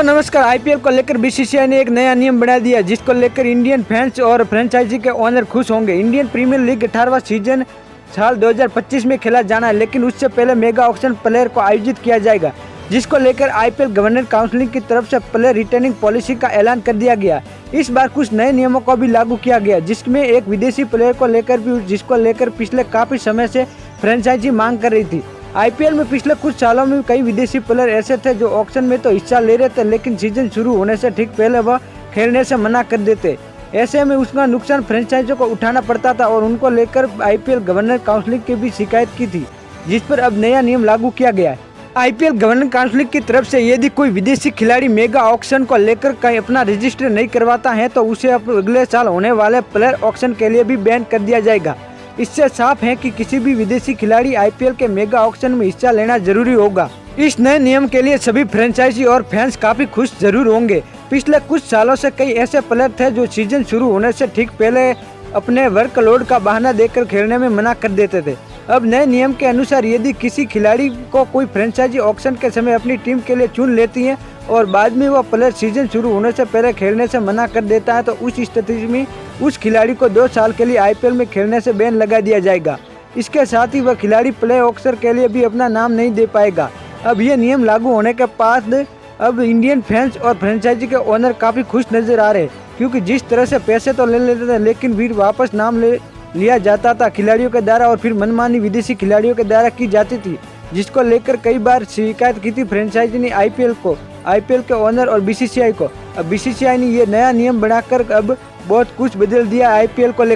दोस्तों नमस्कार। आईपीएल को लेकर बीसीसीआई ने एक नया नियम बना दिया जिसको लेकर इंडियन फैंस और फ्रेंचाइजी के ओनर खुश होंगे। इंडियन प्रीमियर लीग 18वां सीजन साल 2025 में खेला जाना है, लेकिन उससे पहले मेगा ऑक्शन प्लेयर को आयोजित किया जाएगा, जिसको लेकर आईपीएल गवर्नर काउंसिल की तरफ से प्लेयर रिटर्निंग पॉलिसी का ऐलान कर दिया गया। इस बार कुछ नए नियमों को भी लागू किया गया, जिसमें एक विदेशी प्लेयर को लेकर भी जिसको लेकर पिछले काफी समय से फ्रेंचाइजी मांग कर रही थी। आईपीएल में पिछले कुछ सालों में कई विदेशी प्लेयर ऐसे थे जो ऑक्शन में तो हिस्सा ले रहे थे, लेकिन सीजन शुरू होने से ठीक पहले वह खेलने से मना कर देते। ऐसे में उसका नुकसान फ्रेंचाइजों को उठाना पड़ता था और उनको लेकर आईपीएल गवर्नर काउंसिल की भी शिकायत की थी, जिस पर अब नया नियम लागू किया गया है। आईपीएल गवर्नर काउंसिल की तरफ से यदि कोई विदेशी खिलाड़ी मेगा ऑक्शन को लेकर कहीं अपना रजिस्टर नहीं करवाता है तो उसे अगले साल होने वाले प्लेयर ऑक्शन के लिए भी बैन कर दिया जाएगा। इससे साफ है कि किसी भी विदेशी खिलाड़ी आईपीएल के मेगा ऑक्शन में हिस्सा लेना जरूरी होगा। इस नए नियम के लिए सभी फ्रेंचाइजी और फैंस काफी खुश जरूर होंगे। पिछले कुछ सालों से कई ऐसे प्लेयर थे जो सीजन शुरू होने से ठीक पहले अपने वर्कलोड का बहाना देकर खेलने में मना कर देते थे। अब नए नियम के अनुसार यदि किसी खिलाड़ी को कोई फ्रेंचाइजी ऑक्शन के समय अपनी टीम के लिए चुन लेती है और बाद में वह प्लेयर सीजन शुरू होने से पहले खेलने से मना कर देता है तो उस स्थिति में उस खिलाड़ी को 2 साल के लिए आईपीएल में खेलने से बैन लगा दिया जाएगा। इसके साथ ही वह खिलाड़ी प्ले ऑक्शन के लिए भी अपना नाम नहीं दे पाएगा। अब ये नियम लागू होने के बाद अब इंडियन फैंस और फ्रेंचाइजी के ओनर काफ़ी खुश नजर आ रहे हैं, क्योंकि जिस तरह से पैसे तो ले लेते थे लेकिन फिर वापस नाम लिया जाता था खिलाड़ियों के द्वारा और फिर मनमानी विदेशी खिलाड़ियों के द्वारा की जाती थी, जिसको लेकर कई बार शिकायत की थी फ्रेंचाइजी ने आईपीएल के ओनर और बीसीसीआई को। अब बीसीसीआई ने ये नया नियम बनाकर अब बहुत कुछ बदल दिया आईपीएल को लेकर।